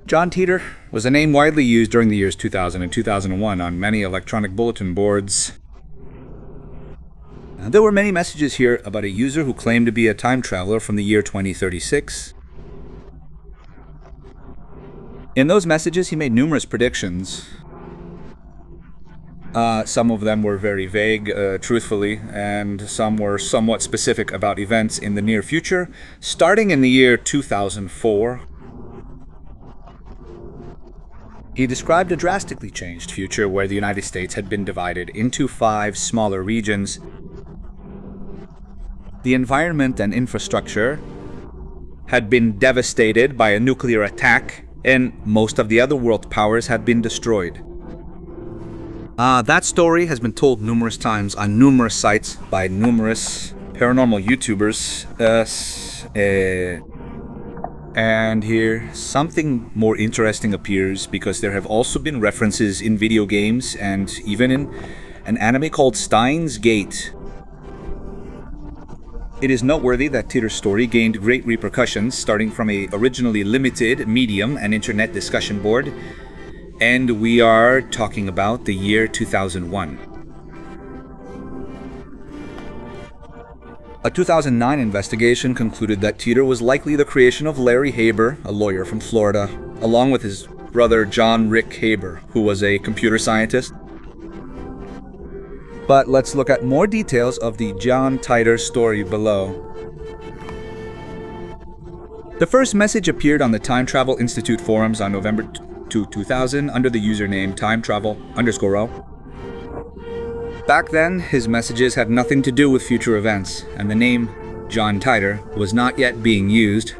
John Titor was a name widely used during the years 2000 and 2001 on many electronic bulletin boards. There were many messages here about a user who claimed to be a time traveler from the year 2036. In those messages, he made numerous predictions. Some of them were very vague, truthfully, and some were somewhat specific about events in the near future, starting in the year 2004. He described a drastically changed future where the United States had been divided into 5 smaller regions. The environment and infrastructure had been devastated by a nuclear attack, and most of the other world powers had been destroyed. That story has been told numerous times on numerous sites by numerous paranormal YouTubers. And here, something more interesting appears because there have also been references in video games and even in an anime called Steins Gate. It is noteworthy that Titor's story gained great repercussions, starting from a originally limited medium and internet discussion board, and we are talking about the year 2001. A 2009 investigation concluded that Titor was likely the creation of Larry Haber, a lawyer from Florida, along with his brother John Rick Haber, who was a computer scientist. But let's look at more details of the John Titor story below. The first message appeared on the Time Travel Institute forums on November 2, 2000 under the username timetravel_o. Back then, his messages had nothing to do with future events, and the name John Titor was not yet being used.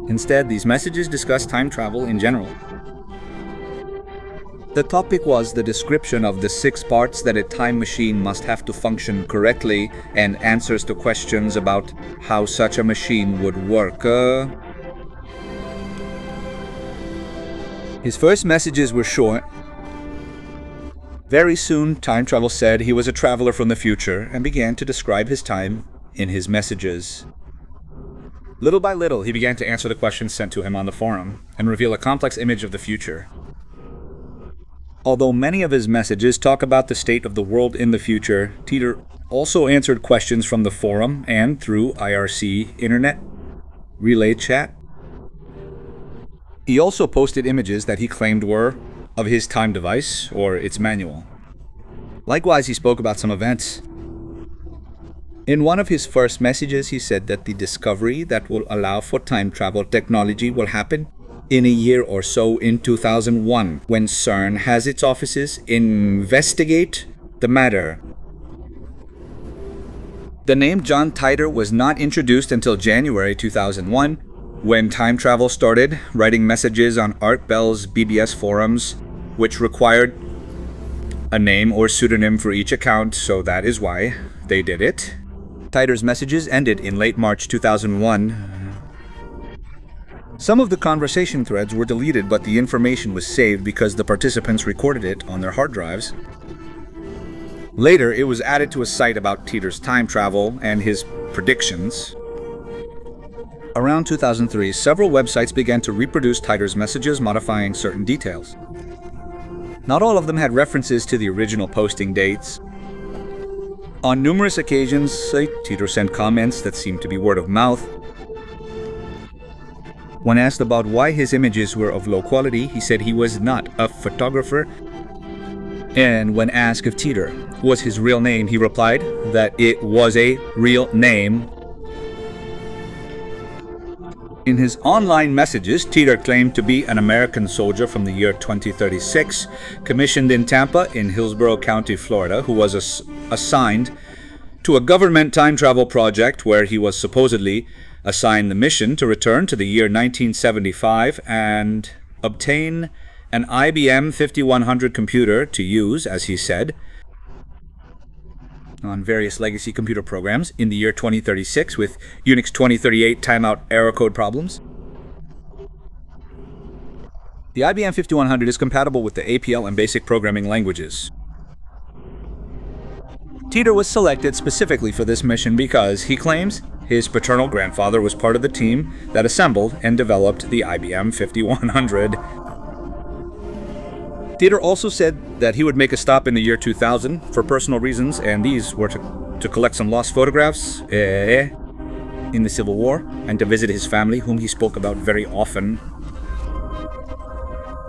Instead, these messages discussed time travel in general. The topic was the description of the 6 parts that a time machine must have to function correctly, and answers to questions about how such a machine would work. His first messages were short. Very soon, Time Travel said he was a traveler from the future and began to describe his time in his messages. Little by little, he began to answer the questions sent to him on the forum and reveal a complex image of the future. Although many of his messages talk about the state of the world in the future, Titor also answered questions from the forum and through IRC Internet Relay Chat. He also posted images that he claimed were of his time device or its manual. Likewise, he spoke about some events. In one of his first messages, he said that the discovery that will allow for time travel technology will happen in a year or so in 2001, when CERN has its offices investigate the matter. The name John Titor was not introduced until January 2001, when Time Travel started writing messages on Art Bell's BBS forums, which required a name or pseudonym for each account, so that is why they did it. Titor's messages ended in late March 2001. Some of the conversation threads were deleted, but the information was saved because the participants recorded it on their hard drives. Later, it was added to a site about Titor's time travel and his predictions. Around 2003, several websites began to reproduce Titor's messages, modifying certain details. Not all of them had references to the original posting dates. On numerous occasions, Titor sent comments that seemed to be word of mouth. When asked about why his images were of low quality, he said he was not a photographer. And when asked if Titor was his real name, he replied that it was a real name. In his online messages, Titor claimed to be an American soldier from the year 2036, commissioned in Tampa in Hillsborough County, Florida, who was assigned to a government time travel project where he was supposedly assigned the mission to return to the year 1975 and obtain an IBM 5100 computer to use, as he said, on various legacy computer programs in the year 2036 with Unix 2038 timeout error code problems. The IBM 5100 is compatible with the APL and basic programming languages. Titor was selected specifically for this mission because, he claims, his paternal grandfather was part of the team that assembled and developed the IBM 5100. Titor also said that he would make a stop in the year 2000 for personal reasons, and these were to collect some lost photographs in the Civil War and to visit his family, whom he spoke about very often.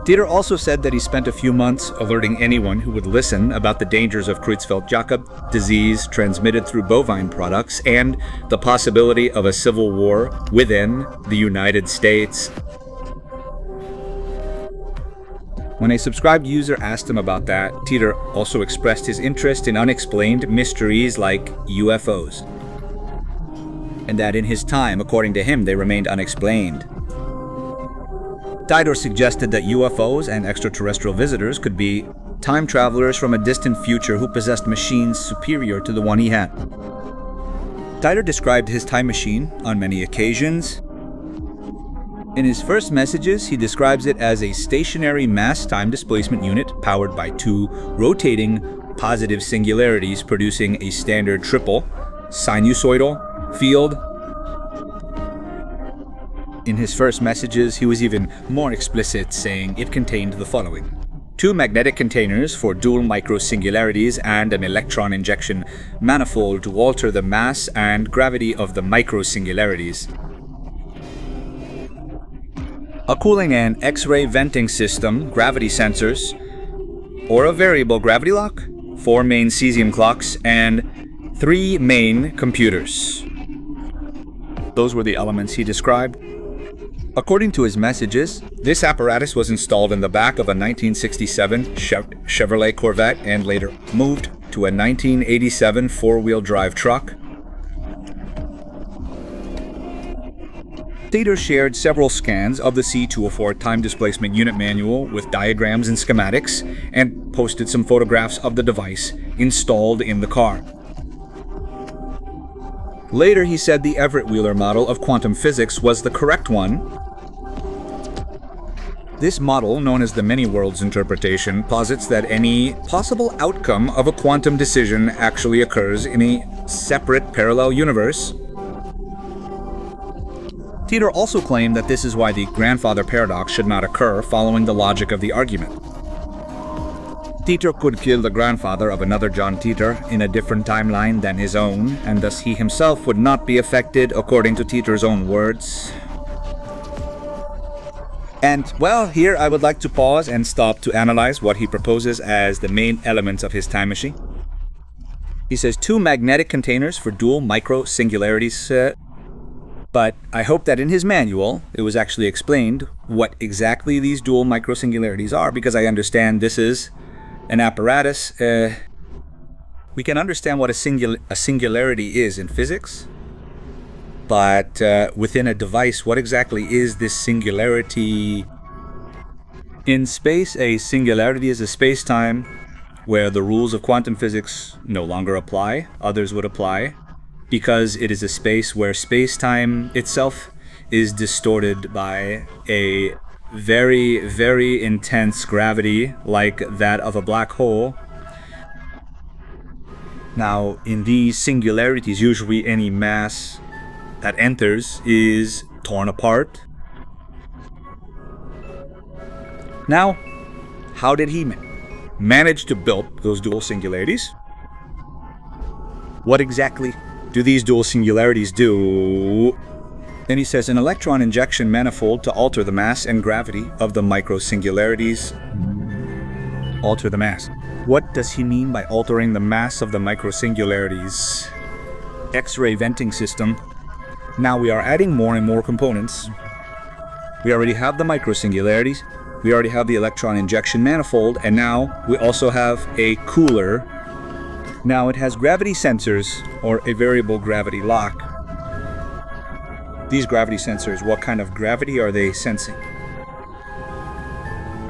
Titor also said that he spent a few months alerting anyone who would listen about the dangers of Creutzfeldt-Jakob disease transmitted through bovine products and the possibility of a civil war within the United States. When a subscribed user asked him about that, Titor also expressed his interest in unexplained mysteries like UFOs, and that in his time, according to him, they remained unexplained. Titor suggested that UFOs and extraterrestrial visitors could be time travelers from a distant future who possessed machines superior to the one he had. Titor described his time machine on many occasions. In his first messages, he describes it as a stationary mass time displacement unit powered by two rotating positive singularities producing a standard triple sinusoidal field. In his first messages, he was even more explicit, saying it contained the following: two magnetic containers for dual microsingularities and an electron injection manifold to alter the mass and gravity of the microsingularities. A cooling and X-ray venting system, gravity sensors, or a variable gravity lock, 4 main cesium clocks, and 3 main computers. Those were the elements he described. According to his messages, this apparatus was installed in the back of a 1967 Chevrolet Corvette and later moved to a 1987 four-wheel drive truck. Titor shared several scans of the C204 time displacement unit manual with diagrams and schematics, and posted some photographs of the device installed in the car. Later, he said the Everett Wheeler model of quantum physics was the correct one. This model, known as the many worlds interpretation, posits that any possible outcome of a quantum decision actually occurs in a separate parallel universe. Titor also claimed that this is why the grandfather paradox should not occur following the logic of the argument. Titor could kill the grandfather of another John Titor in a different timeline than his own, and thus he himself would not be affected, according to Titor's own words. And, well, here I would like to pause and stop to analyze what he proposes as the main elements of his time machine. He says 2 magnetic containers for dual micro-singularities, but I hope that in his manual it was actually explained what exactly these dual microsingularities are, because I understand this is an apparatus. We can understand what a singularity is in physics, but within a device, what exactly is this singularity? In space, a singularity is a space-time where the rules of quantum physics no longer apply, others would apply, because it is a space where space-time itself is distorted by a very, very intense gravity like that of a black hole. Now, in these singularities, usually any mass that enters is torn apart. Now, how did he manage to build those dual singularities? What exactly do these dual singularities do? Then he says an electron injection manifold to alter the mass and gravity of the microsingularities. Alter the mass. What does he mean by altering the mass of the microsingularities? X-ray venting system. Now we are adding more and more components. We already have the microsingularities, we already have the electron injection manifold, and now we also have a cooler. Now it has gravity sensors, or a variable gravity lock. These gravity sensors, what kind of gravity are they sensing?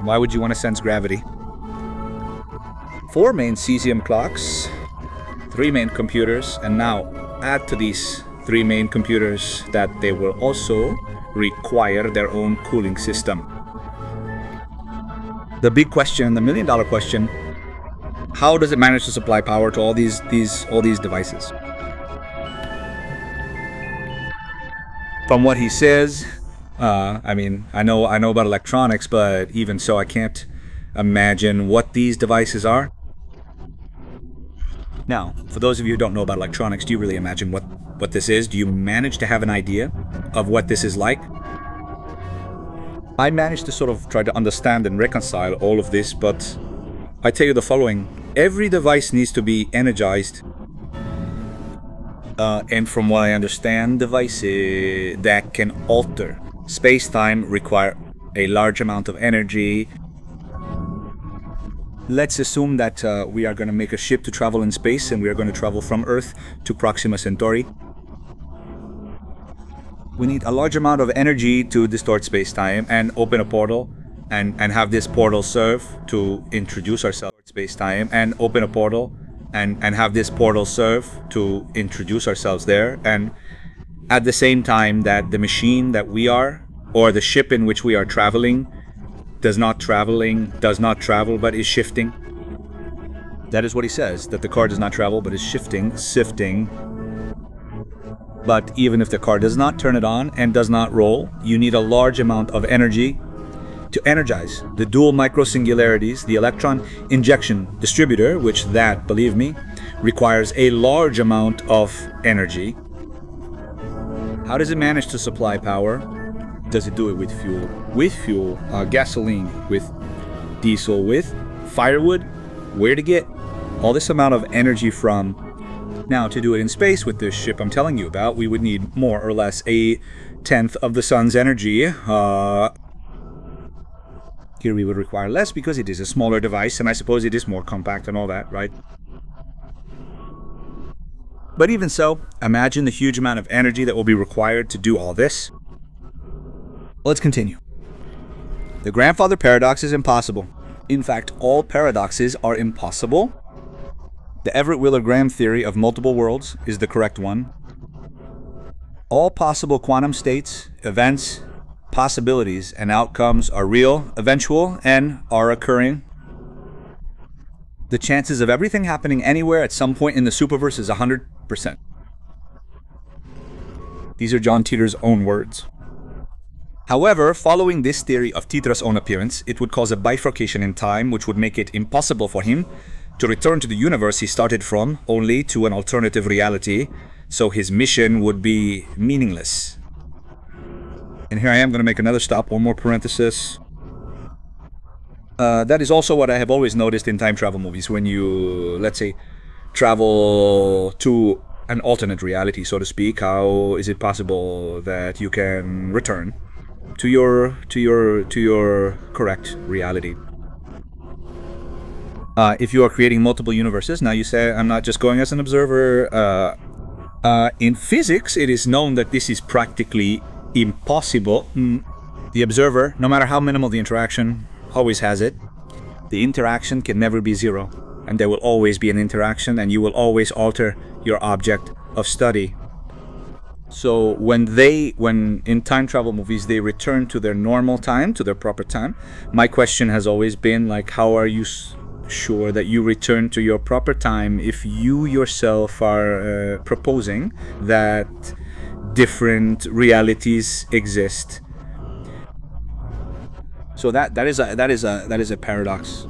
Why would you want to sense gravity? 4 main cesium clocks, 3 main computers, and now add to these 3 main computers that they will also require their own cooling system. The big question, the million-dollar question: how does it manage to supply power to all these devices? From what he says, I mean, I know about electronics, but even so, I can't imagine what these devices are. Now, for those of you who don't know about electronics, do you really imagine what this is? Do you manage to have an idea of what this is like? I managed to sort of try to understand and reconcile all of this, but I tell you the following. Every device needs to be energized. And from what I understand, devices that can alter space-time require a large amount of energy. Let's assume that we are going to make a ship to travel in space, and we are going to travel from Earth to Proxima Centauri. We need a large amount of energy to distort space-time and open a portal and have this portal serve to introduce ourselves to space-time and open a portal and have this portal serve to introduce ourselves there. And at the same time that the machine that we are, or the ship in which we are traveling, does not travel, but is shifting. That is what he says, that the car does not travel, but is shifting. But even if the car does not turn it on and does not roll, you need a large amount of energy to energize the dual microsingularities, the electron injection distributor, which that, believe me, requires a large amount of energy. How does it manage to supply power? Does it do it with fuel? With fuel, gasoline, with diesel, with firewood? Where to get all this amount of energy from? Now, to do it in space with this ship I'm telling you about, we would need more or less a tenth of the sun's energy. Here we would require less because it is a smaller device, and I suppose it is more compact and all that, right? But even so, imagine the huge amount of energy that will be required to do all this. Let's continue. The grandfather paradox is impossible. In fact, all paradoxes are impossible. The Everett-Wheeler-Graham theory of multiple worlds is the correct one. All possible quantum states, events, possibilities, and outcomes are real, eventual, and are occurring. The chances of everything happening anywhere at some point in the superverse is 100%. These are John Titor's own words. However, following this theory of Titor's own appearance, it would cause a bifurcation in time, which would make it impossible for him to return to the universe he started from, only to an alternative reality, so his mission would be meaningless. And here I am going to make another stop, one more parenthesis. That is also what I have always noticed in time travel movies. When you, let's say, travel to an alternate reality, so to speak, how is it possible that you can return to your correct reality? If you are creating multiple universes, now you say, I'm not just going as an observer. In physics, it is known that this is practically impossible. The observer, no matter how minimal the interaction, always has it. The interaction can never be zero, and there will always be an interaction, and you will always alter your object of study. So when in time travel movies, they return to their normal time, to their proper time, my question has always been, like, how are you sure that you return to your proper time if you yourself are proposing that different realities exist? So that is a paradox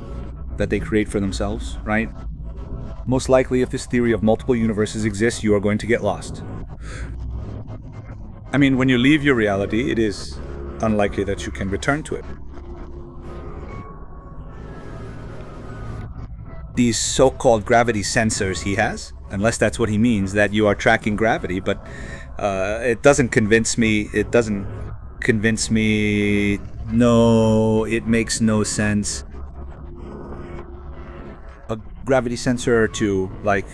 that they create for themselves, right? Most likely, if this theory of multiple universes exists, you are going to get lost. I mean, when you leave your reality, it is unlikely that you can return to it. These so-called gravity sensors he has, unless that's what he means, that you are tracking gravity, but it doesn't convince me. It doesn't convince me. No, it makes no sense. A gravity sensor to, like,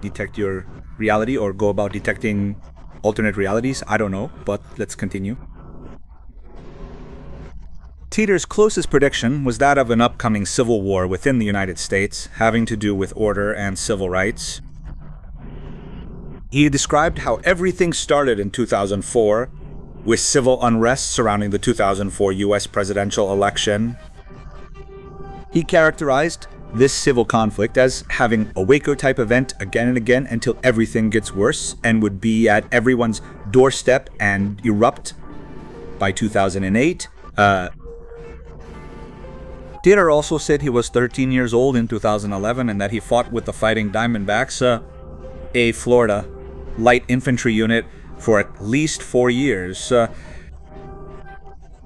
detect your reality or go about detecting alternate realities? I don't know, but let's continue. Titor's closest prediction was that of an upcoming civil war within the United States, having to do with order and civil rights. He described how everything started in 2004, with civil unrest surrounding the 2004 US presidential election. He characterized this civil conflict as having a Waker-type event again and again until everything gets worse and would be at everyone's doorstep and erupt by 2008. Titor also said he was 13 years old in 2011 and that he fought with the Fighting Diamondbacks, a Florida light infantry unit, for at least 4 years.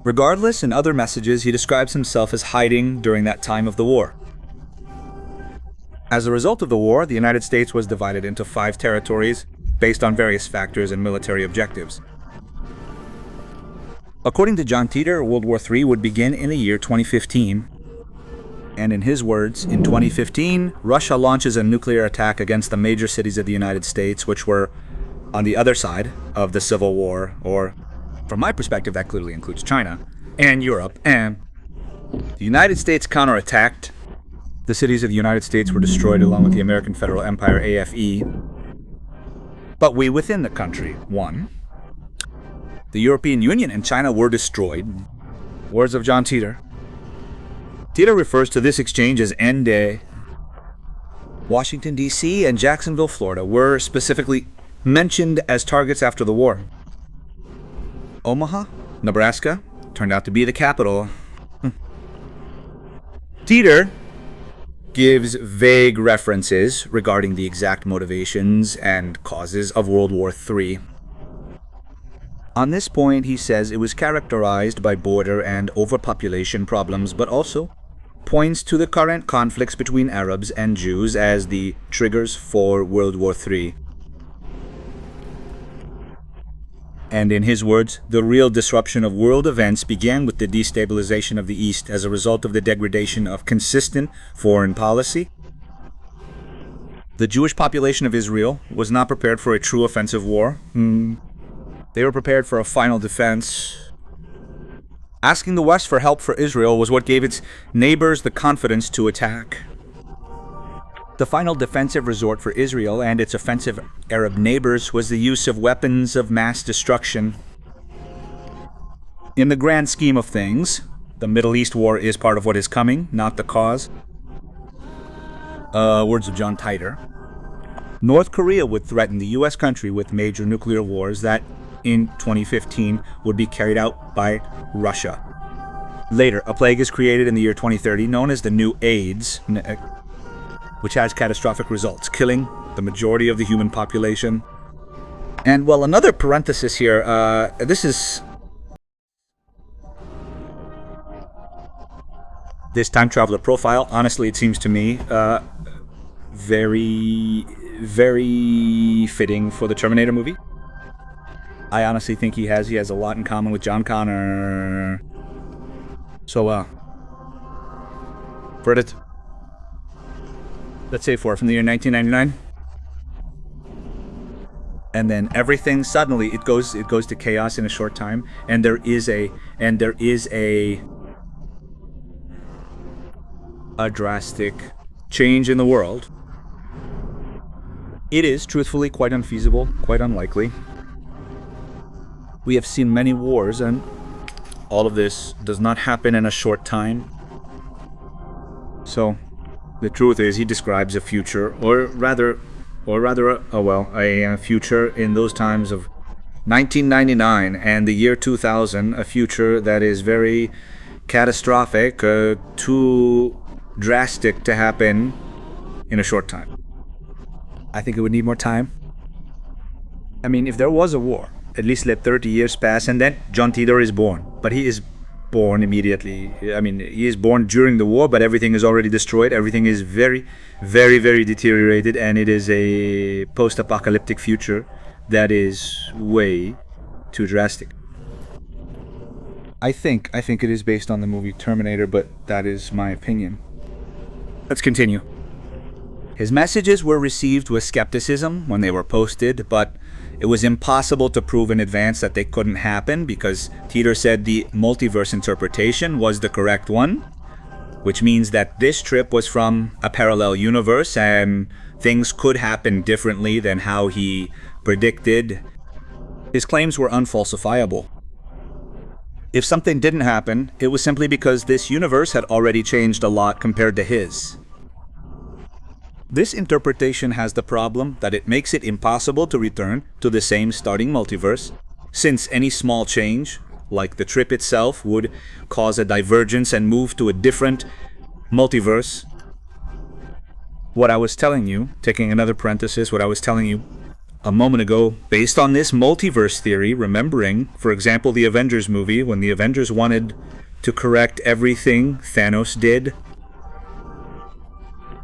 Regardless, in other messages, he describes himself as hiding during that time of the war. As a result of the war, the United States was divided into 5 territories based on various factors and military objectives. According to John Titor, World War III would begin in the year 2015. And in his words, in 2015, Russia launches a nuclear attack against the major cities of the United States, which were on the other side of the Civil War, or from my perspective, that clearly includes China and Europe, and the United States counterattacked. The cities of the United States were destroyed along with the American Federal Empire, AFE. But we within the country won. The European Union and China were destroyed. Words of John Titor. Titor refers to this exchange as N-Day. Washington, D.C. and Jacksonville, Florida were specifically mentioned as targets after the war. Omaha, Nebraska, turned out to be the capital. Titor gives vague references regarding the exact motivations and causes of World War III. On this point, he says it was characterized by border and overpopulation problems, but also points to the current conflicts between Arabs and Jews as the triggers for World War III. And in his words, the real disruption of world events began with the destabilization of the East as a result of the degradation of consistent foreign policy. The Jewish population of Israel was not prepared for a true offensive war. They were prepared for a final defense. Asking the West for help for Israel was what gave its neighbors the confidence to attack. The final defensive resort for Israel and its offensive Arab neighbors was the use of weapons of mass destruction. In the grand scheme of things, the Middle East war is part of what is coming, not the cause. Words of John Titor. North Korea would threaten the U.S. country with major nuclear wars that, in 2015, would be carried out by Russia. Later, a plague is created in the year 2030 known as the New AIDS, which has catastrophic results, killing the majority of the human population. And, well, another parenthesis here, this time traveler profile, honestly, it seems to me, very, very fitting for the Terminator movie. I honestly think he has a lot in common with John Connor. So, verdict. Let's say 4 from the year 1999. And then everything suddenly it goes to chaos in a short time, and there is a drastic change in the world. It is truthfully quite unfeasible, quite unlikely. We have seen many wars, and all of this does not happen in a short time. So the truth is, he describes a future, or rather a future in those times of 1999 and the year 2000, a future that is very catastrophic, too drastic to happen in a short time. I think it would need more time. I mean, if there was a war, at least let 30 years pass, and then John Titor is born. But he is born immediately. I mean, he is born during the war, but everything is already destroyed. Everything is very, very, very deteriorated, and it is a post-apocalyptic future that is way too drastic. I think it is based on the movie Terminator, but that is my opinion. Let's continue. His messages were received with skepticism when they were posted, but it was impossible to prove in advance that they couldn't happen because Titor said the multiverse interpretation was the correct one, which means that this trip was from a parallel universe and things could happen differently than how he predicted. His claims were unfalsifiable. If something didn't happen, it was simply because this universe had already changed a lot compared to his. This interpretation has the problem that it makes it impossible to return to the same starting multiverse, since any small change, like the trip itself, would cause a divergence and move to a different multiverse. What I was telling you, taking another parenthesis, what I was telling you a moment ago, based on this multiverse theory, remembering, for example, the Avengers movie, when the Avengers wanted to correct everything Thanos did,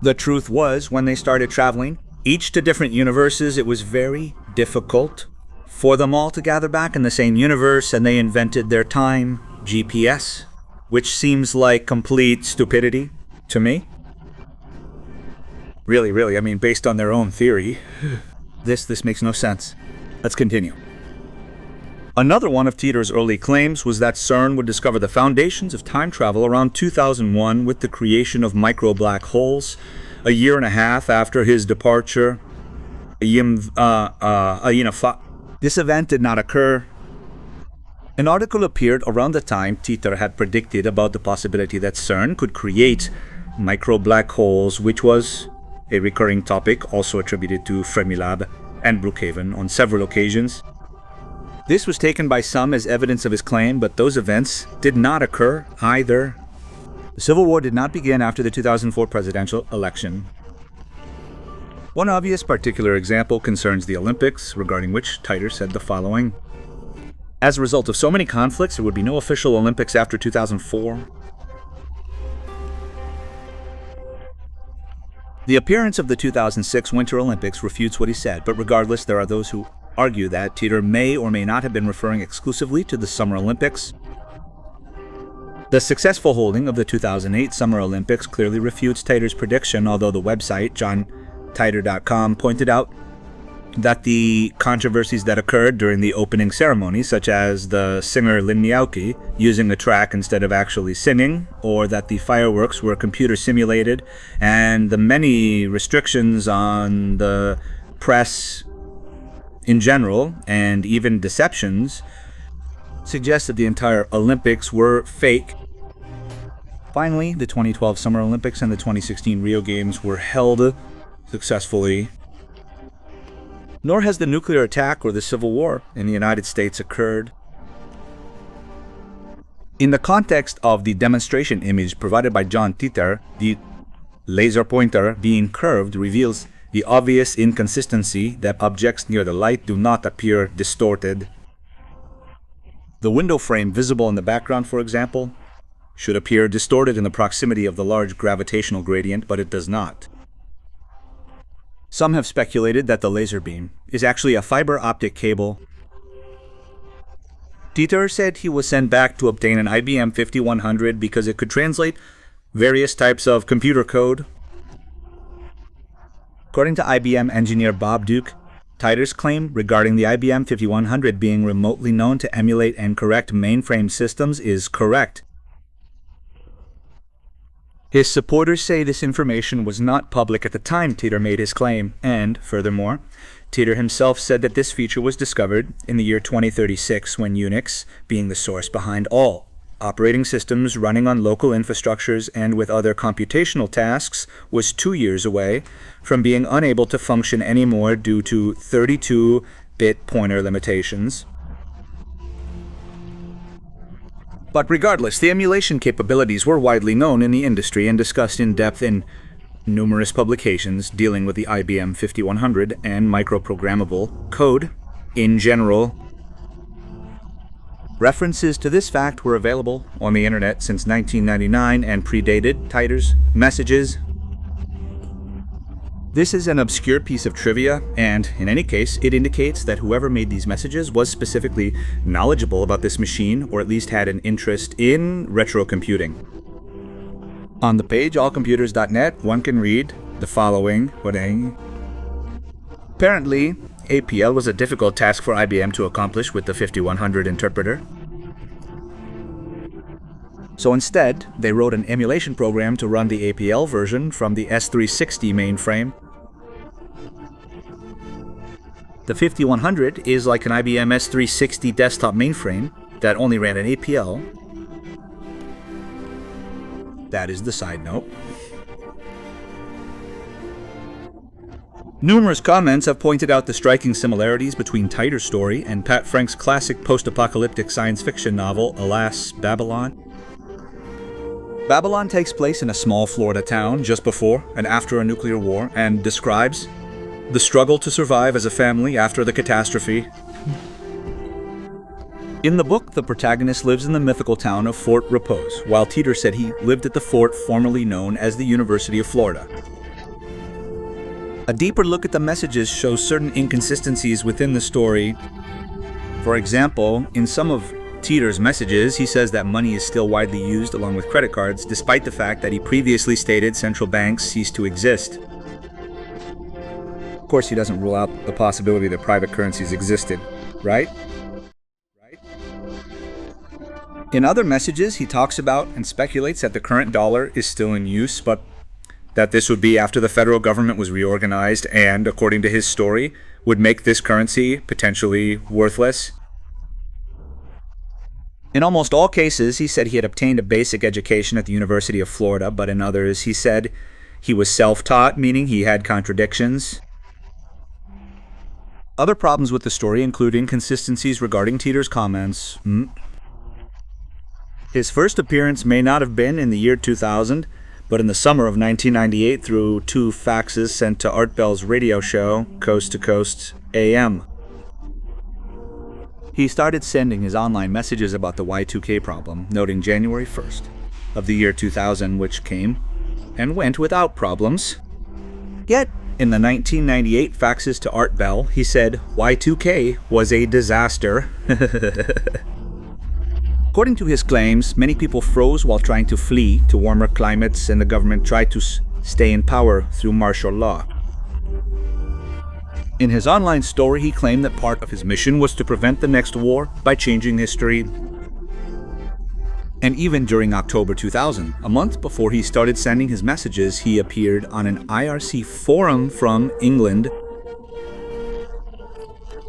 the truth was, when they started traveling, each to different universes, it was very difficult for them all to gather back in the same universe, and they invented their time GPS, which seems like complete stupidity to me. Really, I mean, based on their own theory, this makes no sense. Let's continue. Another one of Titor's early claims was that CERN would discover the foundations of time travel around 2001 with the creation of micro-black holes, a year and a half after his departure. This event did not occur. An article appeared around the time Titor had predicted about the possibility that CERN could create micro-black holes, which was a recurring topic also attributed to Fermilab and Brookhaven on several occasions. This was taken by some as evidence of his claim, but those events did not occur either. The Civil War did not begin after the 2004 presidential election. One obvious particular example concerns the Olympics, regarding which Titor said the following. As a result of so many conflicts, there would be no official Olympics after 2004. The appearance of the 2006 Winter Olympics refutes what he said, but regardless, there are those who argue that Titor may or may not have been referring exclusively to the Summer Olympics. The successful holding of the 2008 Summer Olympics clearly refutes Titor's prediction, although the website, johntitor.com, pointed out that the controversies that occurred during the opening ceremony, such as the singer Lin Miaoki using a track instead of actually singing, or that the fireworks were computer simulated, and the many restrictions on the press in general, and even deceptions, suggest that the entire Olympics were fake. Finally, the 2012 Summer Olympics and the 2016 Rio Games were held successfully. Nor has the nuclear attack or the Civil War in the United States occurred. In the context of the demonstration image provided by John Titor, the laser pointer being curved reveals the obvious inconsistency that objects near the light do not appear distorted. The window frame visible in the background, for example, should appear distorted in the proximity of the large gravitational gradient, but it does not. Some have speculated that the laser beam is actually a fiber optic cable. Titor said he was sent back to obtain an IBM 5100 because it could translate various types of computer code. According to IBM engineer Bob Duke, Titor's claim regarding the IBM 5100 being remotely known to emulate and correct mainframe systems is correct. His supporters say this information was not public at the time Titor made his claim, and, furthermore, Titor himself said that this feature was discovered in the year 2036 when Unix, being the source behind all operating systems running on local infrastructures and with other computational tasks, was 2 years away from being unable to function anymore due to 32-bit pointer limitations. But regardless, the emulation capabilities were widely known in the industry and discussed in depth in numerous publications dealing with the IBM 5100 and microprogrammable code in general. References to this fact were available on the internet since 1999 and predated Titor's messages. This is an obscure piece of trivia, and in any case, it indicates that whoever made these messages was specifically knowledgeable about this machine, or at least had an interest in retro computing. On the page allcomputers.net, one can read the following. Apparently, APL was a difficult task for IBM to accomplish with the 5100 interpreter. So instead, they wrote an emulation program to run the APL version from the S360 mainframe. The 5100 is like an IBM S360 desktop mainframe that only ran an APL. That is the side note. Numerous comments have pointed out the striking similarities between Titor's story and Pat Frank's classic post-apocalyptic science fiction novel, Alas, Babylon. Babylon takes place in a small Florida town just before and after a nuclear war and describes the struggle to survive as a family after the catastrophe. In the book, the protagonist lives in the mythical town of Fort Repose, while Titor said he lived at the fort formerly known as the University of Florida. A deeper look at the messages shows certain inconsistencies within the story. For example, in some of Titor's messages, he says that money is still widely used along with credit cards, despite the fact that he previously stated central banks ceased to exist. Of course, he doesn't rule out the possibility that private currencies existed, right? In other messages, he talks about and speculates that the current dollar is still in use, but that this would be after the federal government was reorganized and, according to his story, would make this currency potentially worthless. In almost all cases, he said he had obtained a basic education at the University of Florida, but in others, he said he was self-taught, meaning he had contradictions. Other problems with the story include inconsistencies regarding Titor's comments. His first appearance may not have been in the year 2000, but in the summer of 1998 through 2 faxes sent to Art Bell's radio show, Coast to Coast AM. He started sending his online messages about the Y2K problem, noting January 1st of the year 2000, which came and went without problems. Yet, in the 1998 faxes to Art Bell, he said Y2K was a disaster. According to his claims, many people froze while trying to flee to warmer climates, and the government tried to stay in power through martial law. In his online story, he claimed that part of his mission was to prevent the next war by changing history. And even during October 2000, a month before he started sending his messages, he appeared on an IRC forum from England.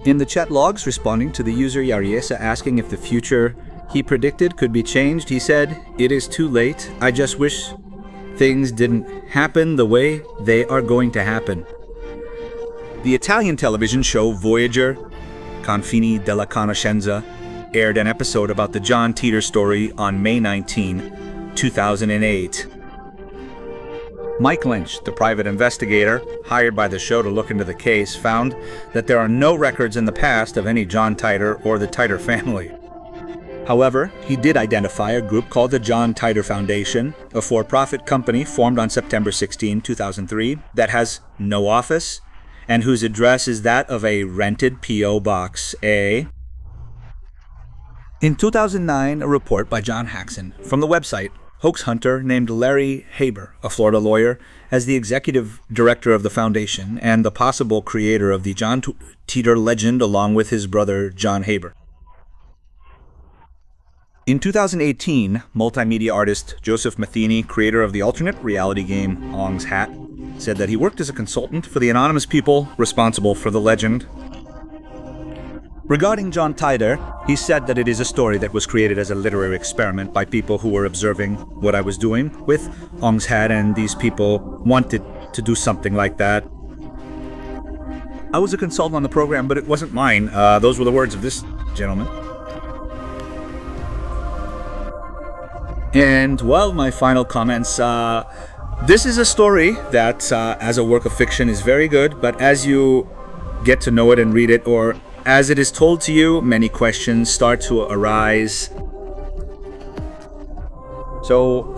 In the chat logs responding to the user Yariesa asking if the future he predicted could be changed, he said, "It is too late. I just wish things didn't happen the way they are going to happen." The Italian television show Voyager, Confini della Conoscenza, aired an episode about the John Titor story on May 19, 2008. Mike Lynch, the private investigator hired by the show to look into the case, found that there are no records in the past of any John Titor or the Titor family. However, he did identify a group called the John Titor Foundation, a for-profit company formed on September 16, 2003, that has no office, and whose address is that of a rented P.O. Box A. In 2009, a report by John Haxon from the website Hoax Hunter named Larry Haber, a Florida lawyer, as the executive director of the foundation and the possible creator of the John Titor legend along with his brother John Haber. In 2018, multimedia artist Joseph Matheny, creator of the alternate reality game Ong's Hat, said that he worked as a consultant for the anonymous people responsible for the legend. Regarding John Titor, he said that it is a story that was created as a literary experiment by people who were observing what I was doing with Ong's Hat, and these people wanted to do something like that. I was a consultant on the program, but it wasn't mine. Those were the words of this gentleman. And, well, my final comments. This is a story that, as a work of fiction, is very good, but as you get to know it and read it, or as it is told to you, many questions start to arise. So,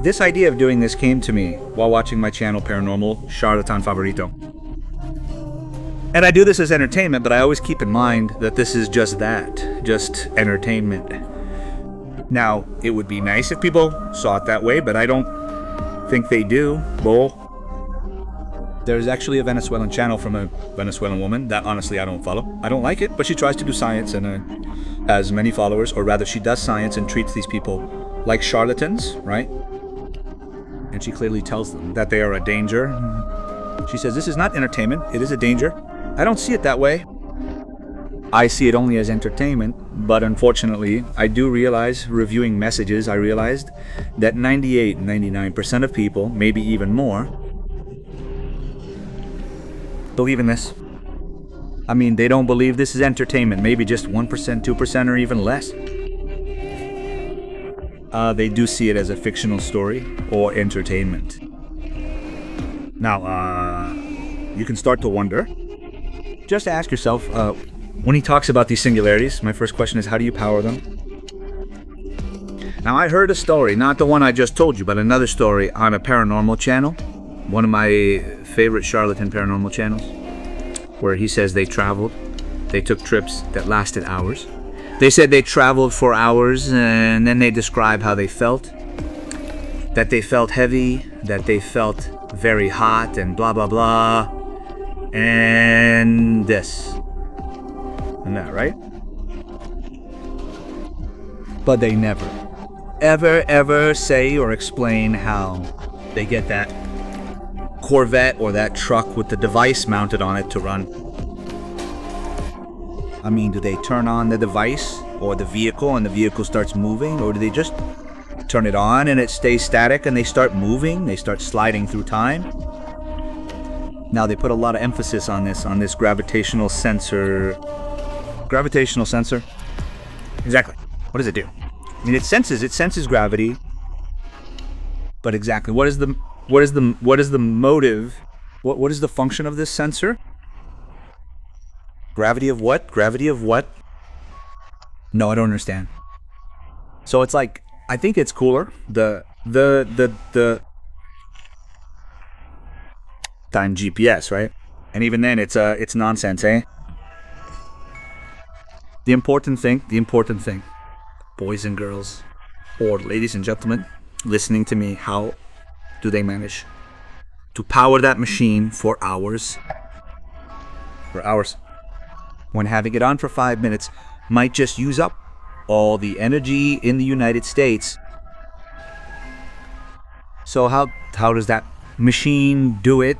this idea of doing this came to me while watching my channel Paranormal Charlatan Favorito. And I do this as entertainment, but I always keep in mind that this is just that, just entertainment. Now, it would be nice if people saw it that way, but I don't think they do. Bull. There's actually a Venezuelan channel from a Venezuelan woman that honestly I don't follow. I don't like it, but she tries to do science and has many followers, or rather she does science and treats these people like charlatans, right? And she clearly tells them that they are a danger. She says this is not entertainment, it is a danger. I don't see it that way. I see it only as entertainment, but unfortunately, I do realize, reviewing messages, I realized that 98, 99% of people, maybe even more, believe in this. I mean, they don't believe this is entertainment. Maybe just 1%, 2%, or even less. They do see it as a fictional story or entertainment. Now, you can start to wonder. Just ask yourself, when he talks about these singularities, my first question is, how do you power them? Now, I heard a story, not the one I just told you, but another story on a paranormal channel, one of my favorite charlatan paranormal channels, where he says they traveled. They took trips that lasted hours. They said they traveled for hours, and then they describe how they felt. That they felt heavy, that they felt very hot, and blah, blah, blah. And this. And that, right? But they never, ever say or explain how they get that Corvette or that truck with the device mounted on it to run. I mean, do they turn on the device or the vehicle and the vehicle starts moving? Or do they just turn it on and it stays static and they start moving? They start sliding through time? Now, they put a lot of emphasis on this gravitational sensor. Gravitational sensor? Exactly. What does it do? I mean, it senses gravity. But exactly, what is the motive? What is the function of this sensor? Gravity of what? Gravity of what? No, I don't understand. So it's like, I think it's cooler. The time GPS, right? And even then, it's nonsense, eh? The important thing, boys and girls, or ladies and gentlemen, listening to me, how do they manage to power that machine for hours? For hours. When having it on for 5 minutes might just use up all the energy in the United States. So how does that machine do it?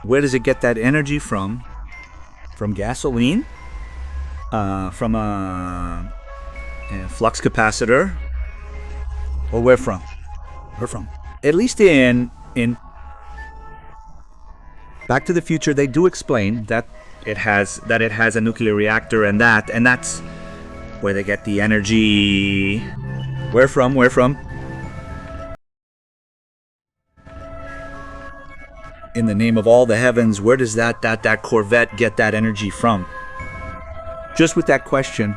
Where does it get that energy from? From gasoline? From a flux capacitor? Or where from? Where from? At least in Back to the Future, they do explain that it has a nuclear reactor, and that's where they get the energy. Where from? In the name of all the heavens, where does that Corvette get that energy from? Just with that question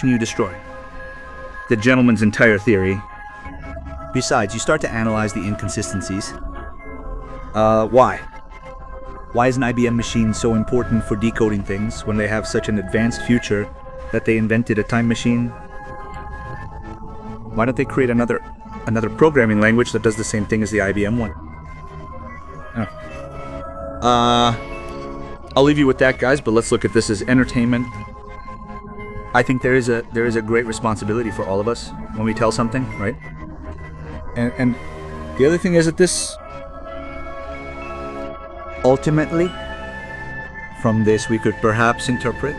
you destroy the gentleman's entire theory. Besides, you start to analyze the inconsistencies. Why? Why is an IBM machine so important for decoding things when they have such an advanced future that they invented a time machine? Why don't they create another programming language that does the same thing as the IBM one? I'll leave you with that, guys, but let's look at this as entertainment. I think there is a great responsibility for all of us when we tell something, right? And the other thing is that this, ultimately, from this we could perhaps interpret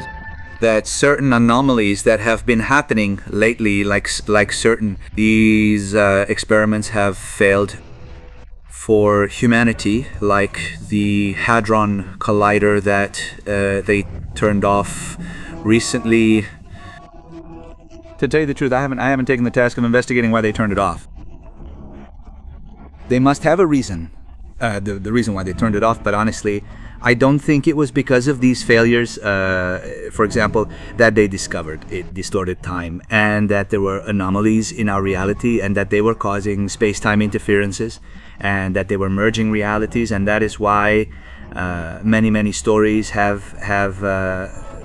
that certain anomalies that have been happening lately, like certain these experiments have failed for humanity, like the Hadron Collider that they turned off recently. To tell you the truth, I haven't taken the task of investigating why they turned it off. They must have a reason, the reason why they turned it off, but honestly, I don't think it was because of these failures, for example, that they discovered it distorted time, and that there were anomalies in our reality, and that they were causing space-time interferences, and that they were merging realities, and that is why many stories have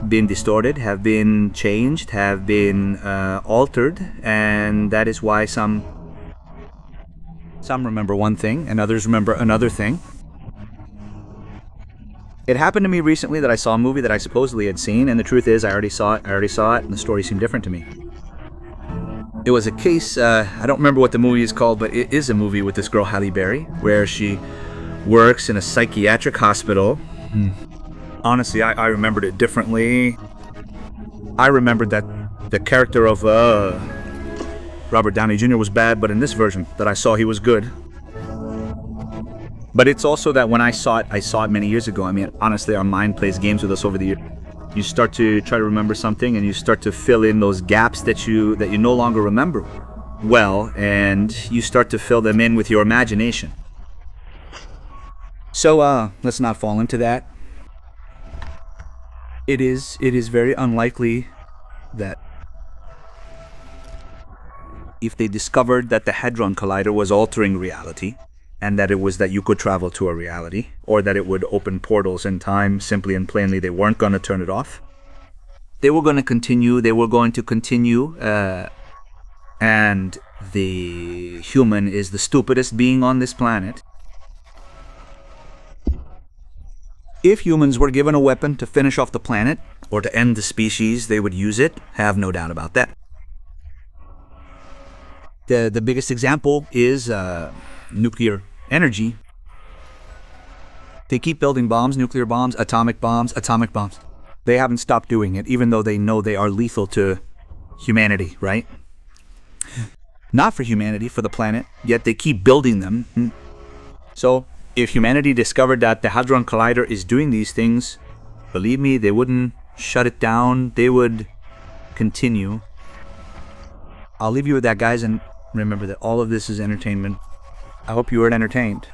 been distorted, have been changed, have been altered, and that is why some remember one thing and others remember another thing. It happened to me recently that I saw a movie that I supposedly had seen, and the truth is I already saw it, and the story seemed different to me. It was a case, I don't remember what the movie is called, but it is a movie with this girl, Halle Berry, where she works in a psychiatric hospital. Honestly, I remembered it differently. I remembered that the character of Robert Downey Jr. was bad, but in this version that I saw, he was good. But it's also that when I saw it many years ago. I mean, honestly, our mind plays games with us over the years. You start to try to remember something, and you start to fill in those gaps that you no longer remember well, and you start to fill them in with your imagination. So let's not fall into that. It is very unlikely that if they discovered that the Hadron Collider was altering reality, and that it was that you could travel to a reality, or that it would open portals in time, simply and plainly they weren't going to turn it off. They were going to continue, and the human is the stupidest being on this planet. If humans were given a weapon to finish off the planet, or to end the species, they would use it, have no doubt about that. The biggest example is nuclear energy. They keep building bombs, nuclear bombs, atomic bombs. They haven't stopped doing it, even though they know they are lethal to humanity, right? Not for humanity, for the planet, yet they keep building them. So, if humanity discovered that the Hadron Collider is doing these things, believe me, they wouldn't shut it down, they would continue. I'll leave you with that, guys, and remember that all of this is entertainment. I hope you were entertained.